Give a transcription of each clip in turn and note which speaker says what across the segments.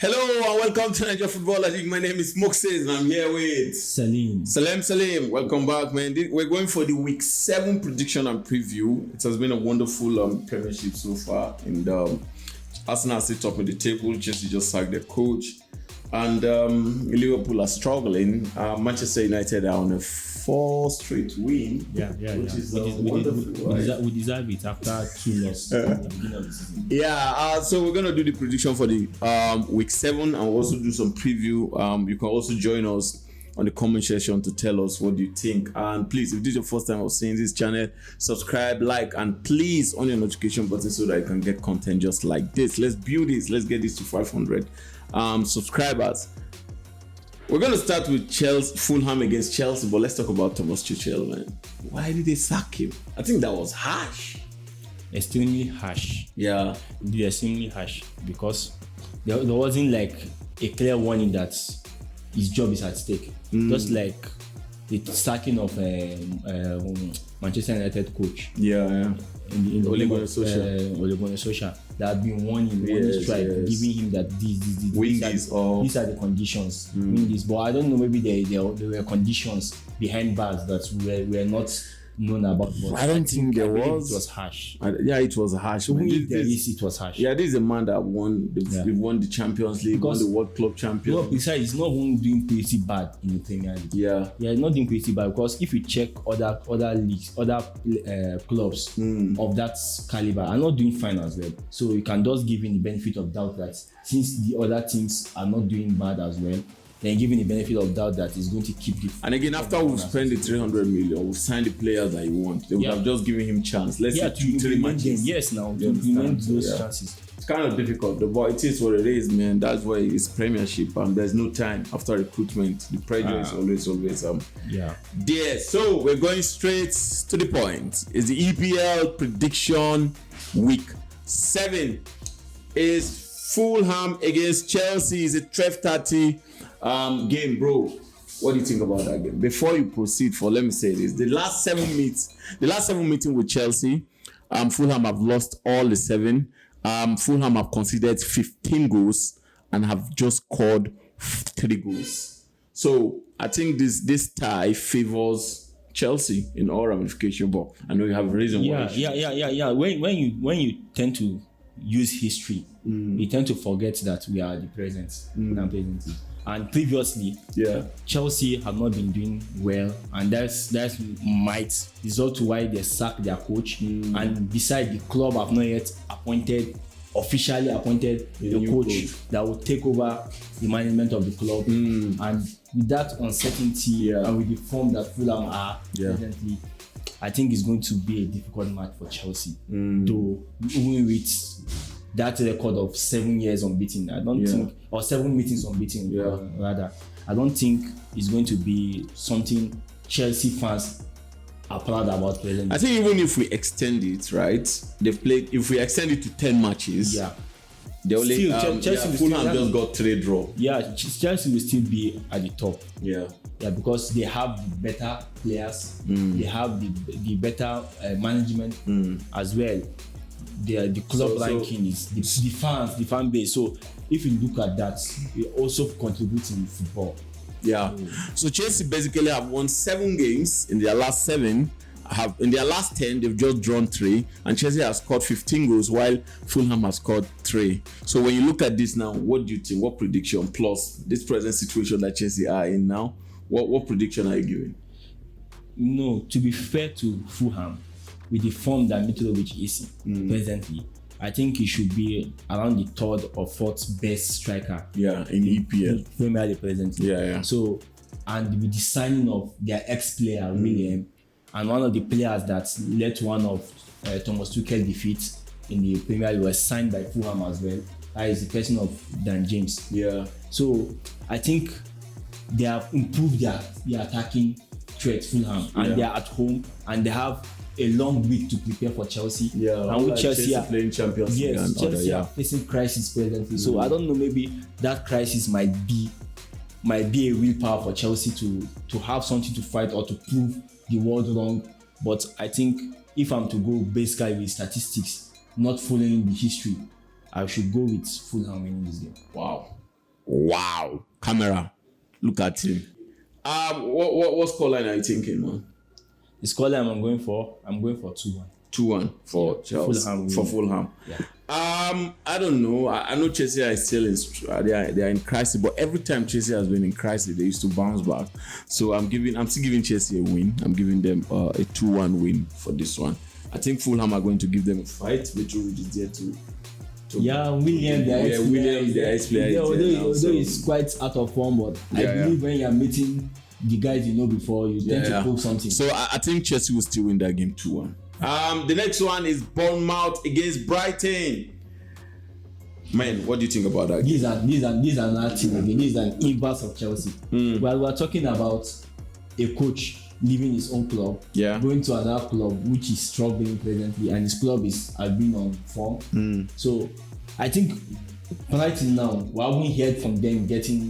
Speaker 1: Hello and welcome to Naija Football. I think my name is Mokses and I'm here with Salim. Welcome back, man. We're going for the week 7 prediction and preview. It has been a wonderful premiership so far. And Arsenal sit top of the table. Chelsea just sacked their coach. And Liverpool are struggling. Manchester United are on a 4 straight win. Which is wonderful.
Speaker 2: We deserve it after 2 losses at the beginning of the season.
Speaker 1: So we're going to do the prediction for the week 7 and we'll also do some preview. You can also join us on the comment section to tell us what you think. And please, if this is your first time of seeing this channel, subscribe, like, and please on your notification button so that you can get content just like this. Let's build this. Let's get this to 500 subscribers. We're going to start with Fulham against Chelsea, but let's talk about Thomas Tuchel, man. Why did they sack him? I think that was harsh.
Speaker 2: Extremely harsh.
Speaker 1: Yeah.
Speaker 2: Extremely harsh because there wasn't like a clear warning that his job is at stake. Just like the sacking of Manchester United coach.
Speaker 1: Yeah.
Speaker 2: In Ole Gunnar Solskjaer. There had been warning strike, giving him that these are the conditions. Win this, but I don't know. Maybe there were conditions behind bars that were not known about. But
Speaker 1: I don't think there was.
Speaker 2: It was harsh.
Speaker 1: It was harsh.
Speaker 2: It was harsh.
Speaker 1: Yeah, this is a man that won. They've won the Champions League, won the World Club Champions.
Speaker 2: Besides, he's not even doing pretty bad in the Premier League.
Speaker 1: Yeah,
Speaker 2: he's not doing pretty bad because if you check other leagues, other clubs of that caliber are not doing fine as well. So you can just give him the benefit of doubt that since the other teams are not doing bad as well, then giving the benefit of doubt that he's going to keep it.
Speaker 1: And again, after we've spent the 300 million, we've signed the players that he wants. They would have just given him chance. Let's say 2-3 matches.
Speaker 2: Yes, now to implement those chances.
Speaker 1: It's kind of difficult, but it is what it is, man. That's why it's Premiership. There's no time after recruitment. The pressure is always there. So we're going straight to the point. It's the EPL prediction week 7. Is Fulham against Chelsea. Is it 12:30? Game, bro. What do you think about that game? Before you proceed, let me say this: the last 7 meetings with Chelsea, Fulham have lost all the 7. Fulham have conceded 15 goals and have just scored 3 goals. So I think this tie favors Chelsea in all ramifications. But I know you have a reason why.
Speaker 2: Yeah. When you tend to use history, you tend to forget that we are the present. And previously, Chelsea have not been doing well, and that's might result to why they sacked their coach. And besides, the club have not yet officially appointed the coach that will take over the management of the club. And with that uncertainty and with the form that Fulham are presently, I think it's going to be a difficult match for Chelsea. Though even with that record of 7 years unbeaten, I don't think, or 7 meetings unbeaten, rather, I don't think it's going to be something Chelsea fans are proud about presently.
Speaker 1: I think even if we extend it, right? If we extend it to 10 matches, they only Fulham just got 3 draw.
Speaker 2: Chelsea will still be at the top. Because they have better players, they have the better management as well. The club ranking is the fan base. So if you look at that, it also contributes in football.
Speaker 1: So Chelsea basically have won 7 games in their last 7. In their last 10, they've just drawn 3, and Chelsea has scored 15 goals while Fulham has scored 3. So when you look at this now, what do you think? What prediction plus this present situation that Chelsea are in now? What prediction are you giving?
Speaker 2: No, to be fair to Fulham, with the form that Mitrovic is presently, I think he should be around the 3rd or 4th best striker.
Speaker 1: In EPL.
Speaker 2: Premier League presently. So, and with the signing of their ex-player William, and one of the players that led to one of Thomas Tuchel's defeats in the Premier League was signed by Fulham as well. That is the person of Dan James. So I think they have improved their attacking threat, Fulham, and they are at home and they have a long week to prepare for Chelsea. And with Chelsea are
Speaker 1: playing Champions League.
Speaker 2: Chelsea are facing crisis presently. So I don't know, maybe that crisis might be a real power for Chelsea to have something to fight or to prove the world wrong. But I think if I'm to go basically with statistics, not following the history, I should go with Fulham winning this game.
Speaker 1: Wow. Wow. Camera. Look at him. What scoreline are you thinking, man?
Speaker 2: The scoreline I'm going for 2-1.
Speaker 1: 2-1 for Chelsea.
Speaker 2: Fulham.
Speaker 1: For Fulham.
Speaker 2: Yeah.
Speaker 1: I don't know. I know Chelsea are still they are in crisis, but every time Chelsea has been in crisis, they used to bounce back. So I'm still giving Chelsea a win. I'm giving them a 2-1 win for this one. I think Fulham are going to give them a fight. Mitchell is there to
Speaker 2: William, the
Speaker 1: ice player.
Speaker 2: Although he's quite out of form, but I believe when you're meeting the guys you know before, you tend to prove something.
Speaker 1: So I think Chelsea will still win that game 2-1. The next one is Bournemouth against Brighton. Man, what do you think about that?
Speaker 2: These are not team again. This is an inverse of Chelsea. While we're talking about a coach leaving his own club, going to another club which is struggling presently, and his club has been on form. So I think Brighton now, we haven't heard from them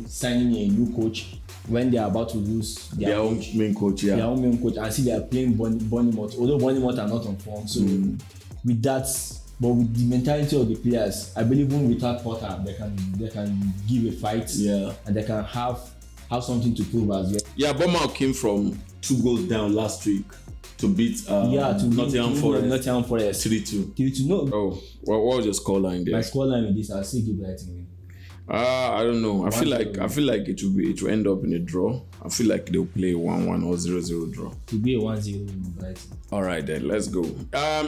Speaker 2: signing a new coach when they are about to lose
Speaker 1: their own main coach. Their
Speaker 2: own main coach. I see they are playing Bournemouth, although Bournemouth are not on form. So with that, but with the mentality of the players, I believe even without Potter, they can give a fight, and they can have something to prove as well. Yeah,
Speaker 1: Bournemouth came from 2 goals down last week to beat Nottingham Forest 3-2.
Speaker 2: 3-2. No.
Speaker 1: Oh, what was your scoreline there?
Speaker 2: My scoreline with this, I'll still give Brighton win.
Speaker 1: I don't know. I feel like it will end up in a draw. I feel like they'll play 1-1 or 0-0 draw.
Speaker 2: To be a 1-0 Brighton.
Speaker 1: All right then, let's go.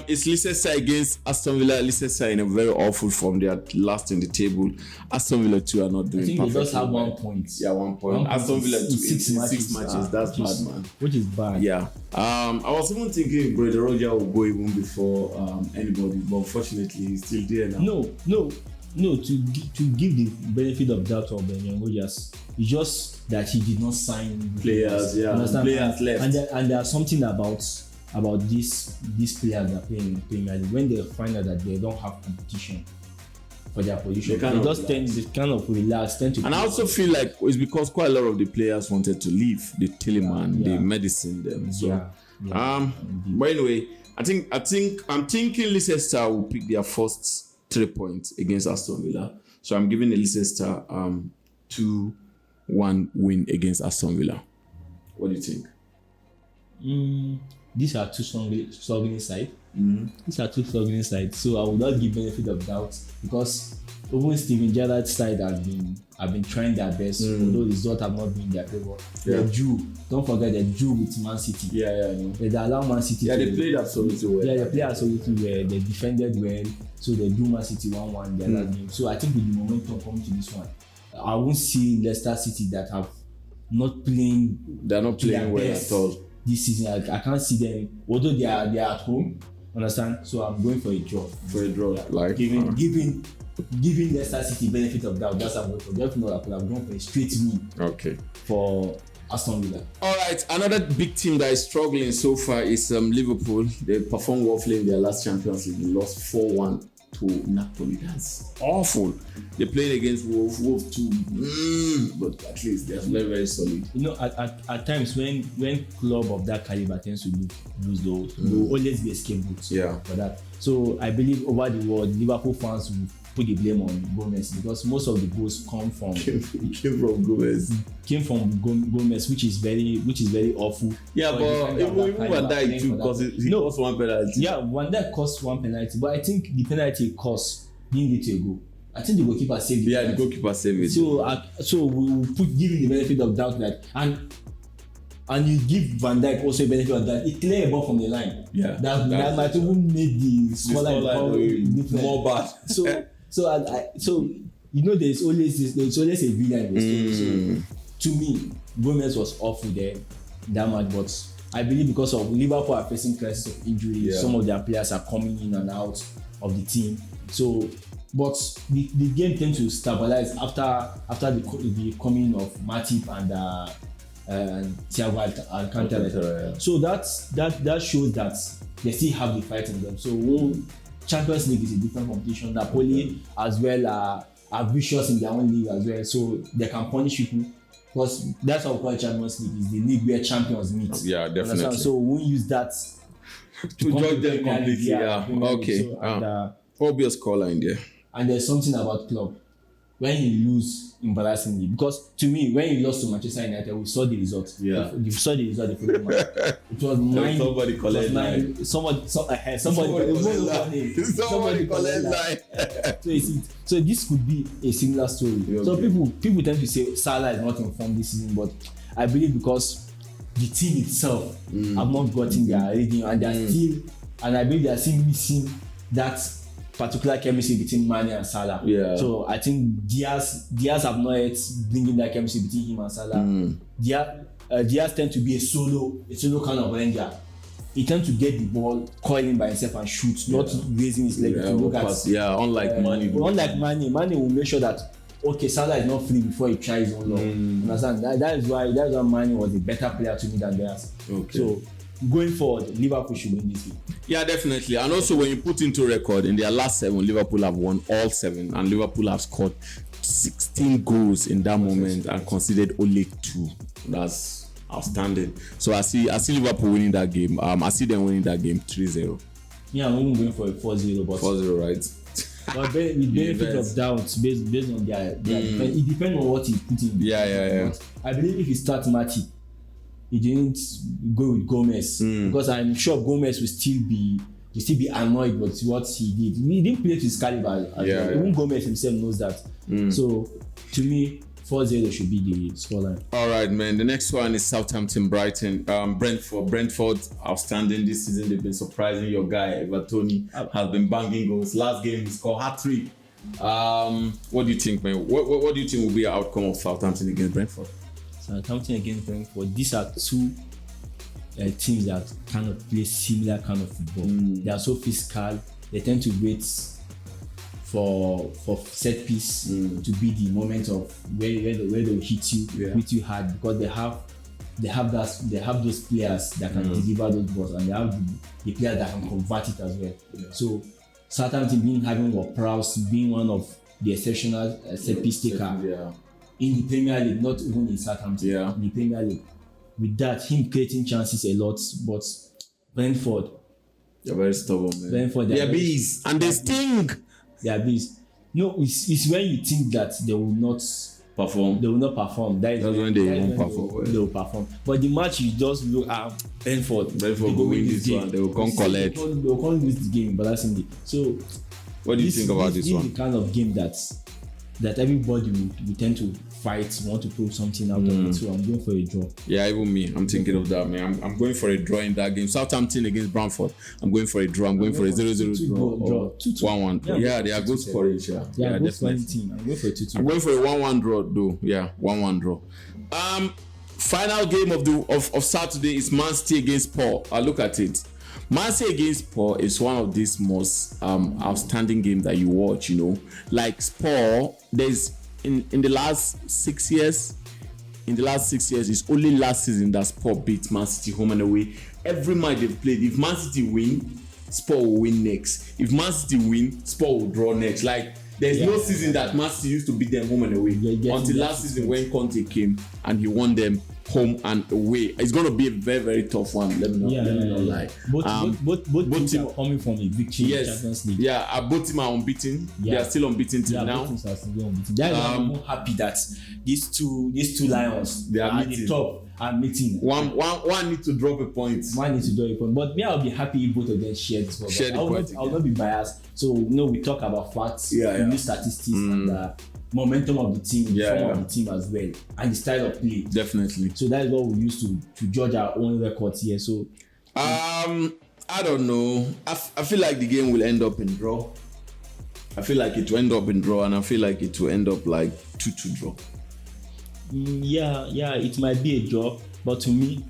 Speaker 1: It's Leicester against Aston Villa. Leicester in a very awful form. They are last in the table. Aston Villa too are not doing perfectly.
Speaker 2: I think they just have 1 point.
Speaker 1: Yeah, 1 point. Aston Villa too, 6 matches. That's bad, man.
Speaker 2: Which is bad.
Speaker 1: Yeah. I was even thinking Brother Roger will go even before anybody, but unfortunately he's still there now.
Speaker 2: No, to give the benefit of doubt of Benjamin Rogers, it's just that he did not sign
Speaker 1: players. Players left.
Speaker 2: And there's something about these players that are playing in Premier League. When they find out that they don't have competition for their position, they just tend to relax.
Speaker 1: And I also feel like it's because quite a lot of the players wanted to leave. The Tillman, the medicine them. So, but anyway, I'm thinking Leicester will pick their first 3 points against Aston Villa. So I'm giving Leicester 2-1 win against Aston Villa. What do you think?
Speaker 2: These are two struggling sides. These are two struggling sides. So I would not give benefit of doubt because even Steven Gerrard's side have been trying their best, although the results have not been in their favor. Don't forget they drew with Man City. They allow Man City.
Speaker 1: They played absolutely well.
Speaker 2: They played absolutely well. They defended well. So they drew Man City 1-1 their last game. So I think with the momentum coming to this one, I won't see Leicester City that have not playing.
Speaker 1: They're not playing well at all
Speaker 2: this season. I can't see them, although they are at home. Understand? So I'm going for a draw.
Speaker 1: Like
Speaker 2: giving Leicester City benefit of doubt. That's what I'm going for. Definitely, I'm going for a straight win.
Speaker 1: Okay.
Speaker 2: For Aston Villa.
Speaker 1: All right, another big team that is struggling so far is Liverpool. They performed woefully in their last Champions League. They lost 4-1 to Napoli. That's awful. They played against Wolves too, but at least they're very, very solid.
Speaker 2: You know, at times when club of that caliber tends to lose those, there will always be a scapegoat for that. So I believe over the world, Liverpool fans will put the blame on Gomez because most of the goals came from Gomez, which is very awful.
Speaker 1: Yeah, but even Van Dijk too, because he cost 1 penalty.
Speaker 2: Yeah, Van Dijk cost 1 penalty, but I think the penalty cost didn't lead to a goal. I think the goalkeeper saved it.
Speaker 1: Yeah, the goalkeeper saved it.
Speaker 2: So we will give him the benefit of doubt that and you give Van Dijk also a benefit of that. It clear a ball from the line.
Speaker 1: Yeah,
Speaker 2: that might even make the scoreline
Speaker 1: more bad.
Speaker 2: So you know there's always a villain in the story. So to me, Gomez was awful there that much, but I believe because of Liverpool are facing crisis of injury, some of their players are coming in and out of the team. So, but the game tends to stabilize after the coming of Matip and Thiago Alcantara. So that shows that they still have the fight in them. So Champions League is a different competition. Napoli as well are vicious in their own league as well, so they can punish people because that's what we call Champions League, is the league where champions meet.
Speaker 1: Yeah, definitely.
Speaker 2: So we won't use that
Speaker 1: to judge them completely. Okay. Obvious scoreline there.
Speaker 2: And there's something about club. when you lose embarrassingly, because to me, when you lost to Manchester United, we saw the result.
Speaker 1: Yeah.
Speaker 2: You saw the result the following match. It was 9.
Speaker 1: Somebody collect line.
Speaker 2: Somebody collect line. So this could be a similar story. Yeah, so people tend to say Salah is not informed this season, but I believe because the team itself have not gotten their reading, and they are still, and I believe they are still missing that particular chemistry between Mane and Salah.
Speaker 1: Yeah.
Speaker 2: So I think Diaz have not yet bringing that chemistry between him and Salah. Diaz tend to be a solo kind of ranger. He tends to get the ball, coiling by himself and shoot, not raising his leg to look at.
Speaker 1: Yeah, unlike Mane.
Speaker 2: Unlike Mane will make sure that Salah is not free before he tries his own law. Understand? That is why Mane was a better player to me than Diaz.
Speaker 1: Okay.
Speaker 2: So going forward, Liverpool should win this game.
Speaker 1: Yeah, definitely. And also, when you put into record, in their last 7, Liverpool have won all 7, and Liverpool have scored 16 goals in that moment and conceded only 2. That's outstanding. So I see Liverpool winning that game. I see them winning that game 3-0.
Speaker 2: Yeah, I'm even going for a 4-0, but
Speaker 1: 4-0, right?
Speaker 2: But with benefit of doubt, based on their defense, it depends on what he put in.
Speaker 1: Yeah.
Speaker 2: I believe if he starts Matip, he didn't go with Gomez because I'm sure Gomez will still be annoyed with what he did. He didn't play to his caliber. Even Gomez himself knows that. So to me, 4-0 should be the scoreline. All
Speaker 1: right, man. The next one is Southampton, Brighton, Brentford. Brentford outstanding this season. They've been surprising. Your guy Everton has been banging goals. Last game he scored hat-trick. What do you think, man? What do you think will be the outcome of Southampton against Brentford?
Speaker 2: Southampton against Brentford. These are two teams that kind of play similar kind of football. They are so physical. They tend to wait for set piece to be the moment of where they'll hit you hard, because they have those players that can deliver those balls, and they have the players that can convert it as well. So Southampton having Prowse being one of the exceptional set piece taker in the Premier League, not even in Southampton, in the Premier League. With that, him creating chances a lot, but Brentford,
Speaker 1: they're very stubborn, man.
Speaker 2: Brentford,
Speaker 1: they're bees, and they sting.
Speaker 2: They are bees. No, it's when you think that they will not
Speaker 1: perform.
Speaker 2: They will not perform. That's
Speaker 1: when they won't perform.
Speaker 2: They will perform. But the match, you just look at Brentford
Speaker 1: will win this one. They will come collect.
Speaker 2: They will come lose the game, but that's in the. So,
Speaker 1: what do you think about this one?
Speaker 2: This is the kind of game that everybody will tend to fight, want to prove something out of it. So I'm going for a draw.
Speaker 1: Yeah, even me. I'm thinking of that, man. I'm going for a draw in that game. Southampton against Brentford. I'm going for a draw. I'm going for a 0-0 draw. 1-1. Yeah, they are good scoring. Yeah, definitely.
Speaker 2: I'm going for a 2-2.
Speaker 1: I'm going for a 1-1 draw, though. Yeah, 1-1 draw. Final game of Saturday is Man City against Spur. I look at it. Man City against Spur is one of these most outstanding games that you watch, you know. Like Spur, there's in the last 6 years, it's only last season that Spur beat Man City home and away. Every match they've played, if Man City win, Spur will win next. If Man City win, Spur will draw next. Like, there's no season that Man City used to beat them home and away until last season when Conte came and he won them home and away. It's going to be a very, very tough one. Let me not lie.
Speaker 2: Both teams are coming from a victory in the Champions League.
Speaker 1: Yeah, both teams are unbeaten. They are still unbeaten till now.
Speaker 2: Both teams are still unbeaten. That's why I'm more happy that these two lions
Speaker 1: they are
Speaker 2: at the top are meeting.
Speaker 1: One need to drop a point.
Speaker 2: One needs to drop a point. But me, I'll be happy if both of them share this one. I will not be biased. So we talk about facts, we use statistics and momentum of the team, form of the team as well, and the style of play.
Speaker 1: Definitely.
Speaker 2: So that is what we use to judge our own records here. So
Speaker 1: I don't know. I feel like the game will end up in draw. I feel like it will end up in draw, and I feel like it will end up like 2-2 draw.
Speaker 2: Yeah, it might be a draw, but to me,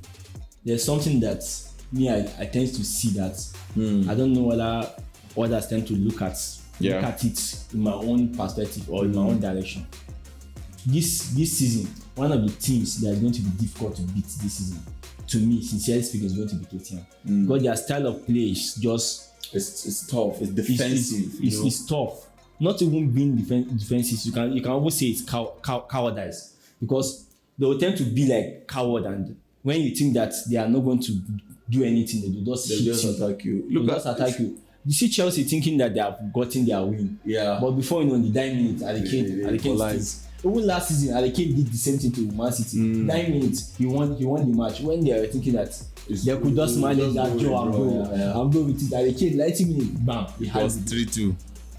Speaker 2: there's something that I tend to see that I don't know whether others tend to look at it in my own perspective or in my own direction. This season, one of the teams that is going to be difficult to beat this season, to me, sincerely speaking, is going to be Tottenham. Because their style of play is just
Speaker 1: it's tough. It's defensive.
Speaker 2: It's tough. Not even being defensive, you can almost say it's cowardice, because they will tend to be like coward, and when you think that they are not going to do anything, they will just
Speaker 1: attack you.
Speaker 2: Attack you. you see Chelsea thinking that they have gotten their win.
Speaker 1: Yeah.
Speaker 2: But before you know, in the 9 minutes, Harry Kane even last season, Harry Kane did the same thing to Man City. 9 minutes, he won the match. When they were thinking that they could just manage that draw and go, I'm going with it. Harry Kane, 90 minutes, bam,
Speaker 1: he was 3-2.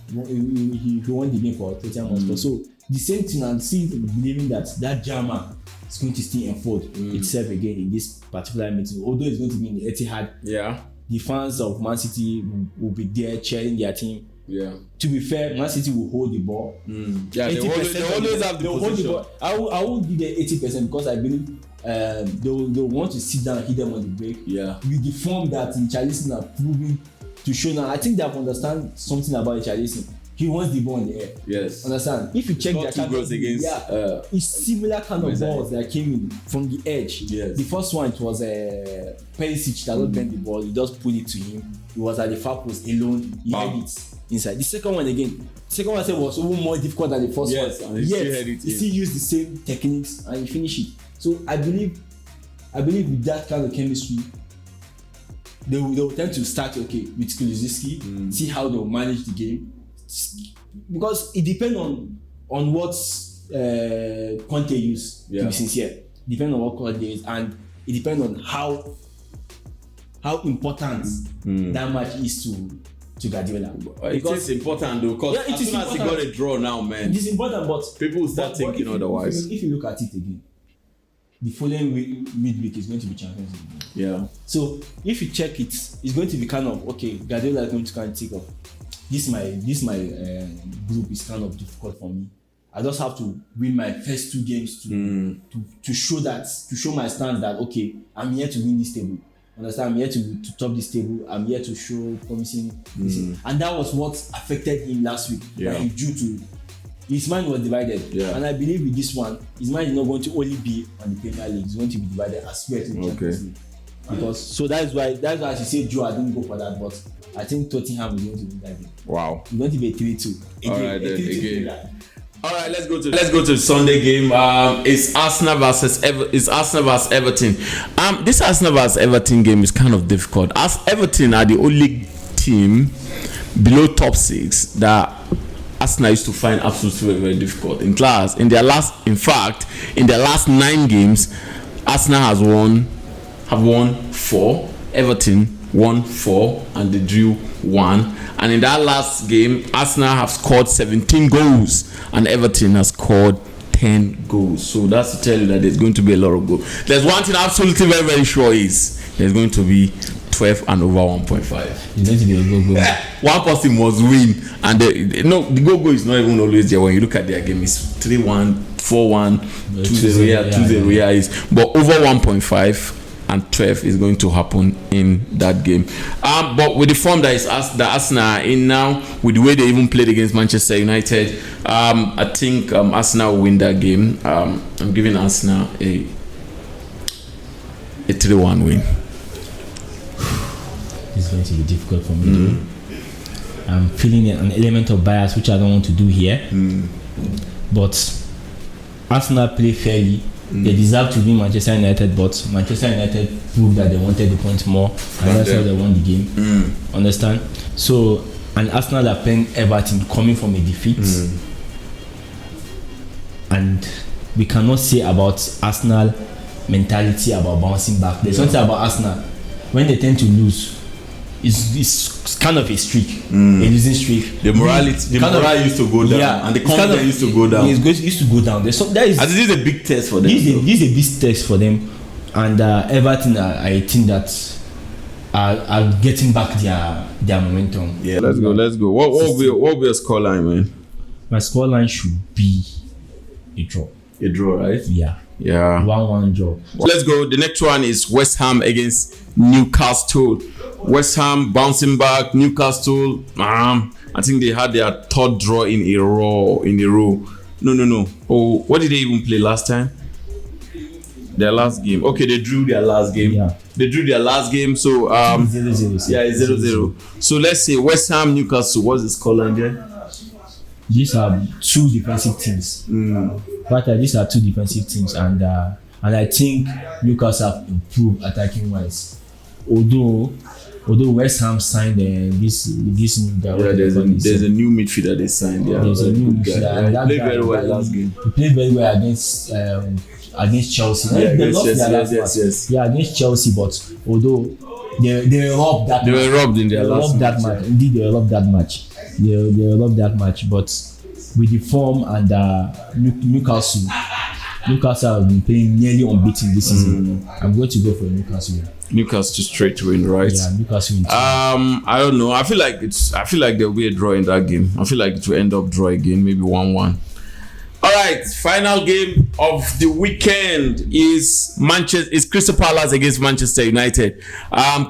Speaker 2: He won the game for Tottenham Hotspur. So the same thing, and still believing that drama is going to still unfold itself again in this particular meeting. Although it's going to be in the Etihad, the fans of Man City will be there cheering their team. Yeah. To be fair, Man City will hold the ball.
Speaker 1: Yeah, they always have the position.
Speaker 2: I will give them 80% because I believe they'll want to sit down and hit them on the break.
Speaker 1: Yeah.
Speaker 2: With the form that Richarlison are proving to show now, I think they have understand something about Richarlison. He wants the ball in the air.
Speaker 1: Yes.
Speaker 2: Understand? If you check their
Speaker 1: two goals against,
Speaker 2: it's similar kind of balls that came in from the edge.
Speaker 1: Yes.
Speaker 2: The first one, it was Perisic that bent the ball. He just put it to him. He was at the far post alone. He had it inside. The second one again. The second one I said was even more difficult than the first one.
Speaker 1: And he
Speaker 2: still used the same techniques and he finished it. So I believe with that kind of chemistry, they will tend to start with Kulusevski, see how they will manage the game. Because it depends on what Conte use, to be sincere. Depends on what Conte use, and it depends on how important that match is to Guardiola.
Speaker 1: It is important though, because as soon as he got a draw now, man,
Speaker 2: it is important, but
Speaker 1: people will start thinking otherwise.
Speaker 2: If you look at it again, the following midweek is going to be Champions League.
Speaker 1: Yeah.
Speaker 2: So if you check it, it's going to be kind of Guardiola is going to kind of take off. This my group is kind of difficult for me. I just have to win my first 2 games to show my stance that I'm here to win this table. Understand? I'm here to top this table. I'm here to show promising. And that was what affected him last week.
Speaker 1: Yeah.
Speaker 2: His mind was divided.
Speaker 1: Yeah.
Speaker 2: And I believe with this one, his mind is not going to only be on the Premier League. It's going to be divided as well to the Champions League. Because that's why she said Joe, I didn't go for that, but I think Tottenham is going to win that game.
Speaker 1: Wow.
Speaker 2: It's going to be a 3-2.
Speaker 1: All right, let's go to the Sunday game. It's Arsenal versus Everton. This Arsenal versus Everton game is kind of difficult, as Everton are the only team below top 6 that Arsenal used to find absolutely very, very difficult. In their last 9 games, Arsenal have won 4. Everton won 4 and they drew 1. And in that last game, Arsenal have scored 17 goals and Everton has scored 10 goals. So that's to tell you that there's going to be a lot of goals. There's one thing absolutely very, very sure is there's going to be 12 and over 1.5.
Speaker 2: It's going to be a goal.
Speaker 1: One person must win, and the goal is not even always there. When you look at their game, it's 3-1, 4-1, 2-0, 2-0 is, but over 1.5 and 12 is going to happen in that game. But with the form that Arsenal are in now, with the way they even played against Manchester United, I think Arsenal will win that game. I'm giving Arsenal a 3-1 win.
Speaker 2: It's going to be difficult for me. I'm feeling an element of bias which I don't want to do here. But Arsenal play fairly. They deserve to win Manchester United, but Manchester United proved that they wanted the point more, and that's why they won the game. Understand? So, and Arsenal are playing Everton coming from a defeat, and we cannot say about Arsenal mentality about bouncing back. There's something about Arsenal when they tend to lose. It's kind of a streak, a losing streak.
Speaker 1: The morale used to go down, and the confidence used to go down.
Speaker 2: It used to go down. This
Speaker 1: is a big test for them.
Speaker 2: This is a big test for them, and Everton, I think that are getting back their momentum.
Speaker 1: Yeah, let's go. What will be your scoreline, man?
Speaker 2: My scoreline should be a draw.
Speaker 1: A draw, right?
Speaker 2: Yeah. 1-1 draw.
Speaker 1: Let's go. The next one is West Ham against Newcastle. West Ham bouncing back. Newcastle, I think they had their 3rd draw in a row. No. Oh, what did they even play last time? Their last game. Okay, they drew their last game.
Speaker 2: Yeah.
Speaker 1: They drew their last game. So
Speaker 2: 0-0.
Speaker 1: Yeah, it's 0-0. So let's say West Ham, Newcastle. What's the scoreline there?
Speaker 2: These are 2 defensive teams. But these are 2 defensive teams, and I think Newcastle have improved attacking wise. Although although West Ham signed this new guy.
Speaker 1: Yeah, there's a new midfielder they signed. Yeah,
Speaker 2: there's a new midfielder. And
Speaker 1: he played very well last game.
Speaker 2: He played very well against Chelsea.
Speaker 1: Yeah,
Speaker 2: yes. Yeah, against Chelsea, but although they were robbed that.
Speaker 1: They were robbed in their last
Speaker 2: match. Indeed, they were robbed that match. They were robbed that match, but with the form and Newcastle have been playing nearly unbeaten this season. I'm going to go for Newcastle.
Speaker 1: Newcastle straight win, right?
Speaker 2: Yeah, Newcastle win.
Speaker 1: I don't know. I feel like there'll be a draw in that game. I feel like it will end up draw again, maybe 1-1. All right, final game of the weekend is Crystal Palace against Manchester United.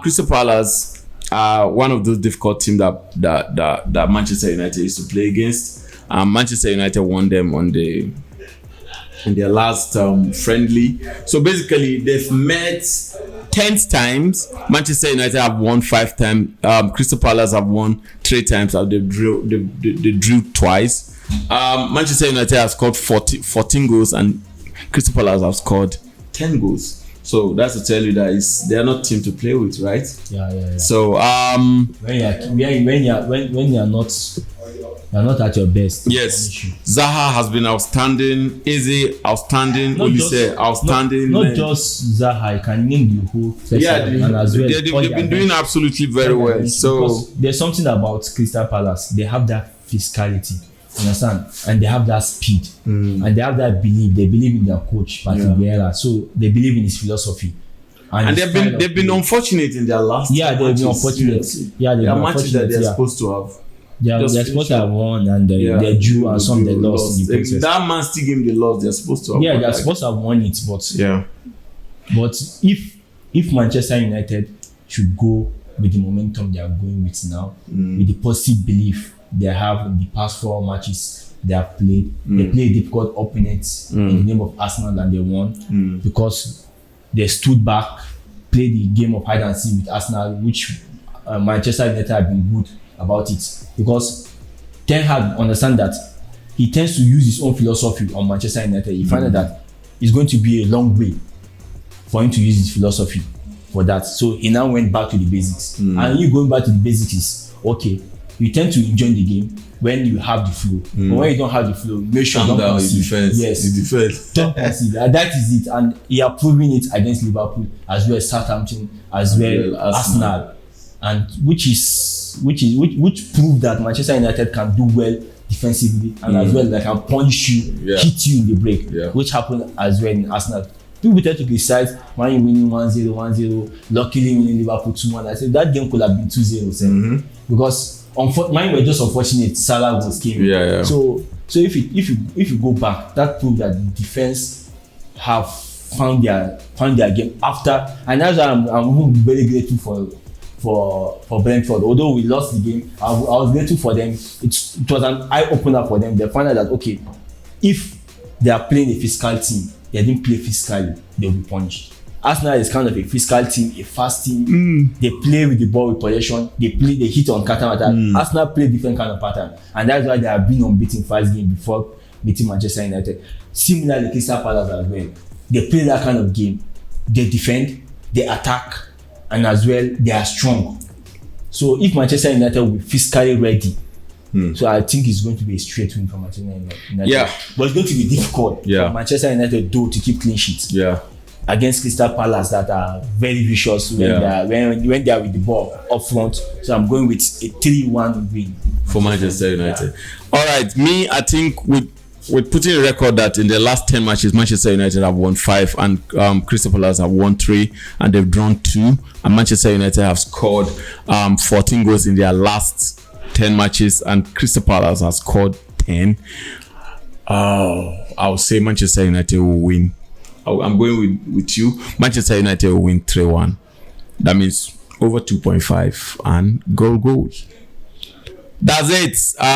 Speaker 1: Crystal Palace are one of those difficult teams that Manchester United used to play against. Manchester United won them in their last friendly. So basically, they've met 10 times. Manchester United have won 5 times. Crystal Palace have won 3 times. They drew twice. Manchester United have scored 14 goals and Crystal Palace have scored 10 goals. So that's to tell you that they are not team to play with, right?
Speaker 2: Yeah.
Speaker 1: So
Speaker 2: when you're not at your best.
Speaker 1: Yes, Zaha has been outstanding. Eze outstanding. Olise outstanding.
Speaker 2: Not just Zaha, I can name the whole first
Speaker 1: and as well. They've been doing absolutely very well. So
Speaker 2: there's something about Crystal Palace. They have that physicality, understand, and they have that speed, and they have that belief. They believe in their coach, Patrick Vieira. So they believe in his philosophy.
Speaker 1: And they've been unfortunate in their last.
Speaker 2: Yeah, they've been unfortunate. Yeah, they've been
Speaker 1: matches that they're supposed to have.
Speaker 2: They're supposed to have won and they drew and some they lost in the process.
Speaker 1: That Man City game they lost, they're supposed to have
Speaker 2: won. They're supposed to have won it, but if Manchester United should go with the momentum they are going with now, with the positive belief they have in the past 4 matches they have played, they play difficult opponents in the name of Arsenal and they won because they stood back, played the game of hide and seek with Arsenal, which Manchester United have been good about it, because Ten Hag understand that he tends to use his own philosophy on Manchester United. He found that it's going to be a long way for him to use his philosophy for that. So he now went back to the basics. And you going back to the basics is okay. You tend to enjoy the game when you have the flow. But when you don't have the flow, make sure you don't concede.
Speaker 1: Yes,
Speaker 2: don't concede. That is it. And he are proving it against Liverpool as well as Southampton as well Arsenal. And which proved that Manchester United can do well defensively and as well they can punish you, hit you in the break, which happened as well in Arsenal. People tend to criticize Man U winning 1-0, luckily winning Liverpool 2-1. I said that game could have been 2-0 because Man U were just unfortunate. Salah was came. So if you go back, that proved that the defense have found their game after, and that's why I'm very grateful for Brentford. Although we lost the game, I was grateful for them. It was an eye opener for them. They found out that okay, if they are playing a physical team, they didn't play physically, they'll be punished. Arsenal is kind of a physical team, a fast team. They play with the ball with possession. They hit on counter attack. Arsenal play different kind of pattern, and that's why they have been unbeaten 5 games before beating Manchester United. Similarly, Crystal Palace as well. They play that kind of game. They defend, they attack, and as well they are strong. So if Manchester United will be physically ready, so I think it's going to be a straight win for Manchester United.
Speaker 1: Yeah,
Speaker 2: but it's going to be difficult for Manchester United though to keep clean sheets. Against Crystal Palace that are very vicious when they are with the ball up front. So I'm going with a 3-1 win
Speaker 1: for Manchester United. All right, I think with putting a record that in the last 10 matches, Manchester United have won 5 and Crystal Palace have won 3 and they've drawn 2. And Manchester United have scored 14 goals in their last 10 matches and Crystal Palace has scored 10. I'll say Manchester United will win. I'm going with you. Manchester United will win 3-1. That means over 2.5 and goals. That's it.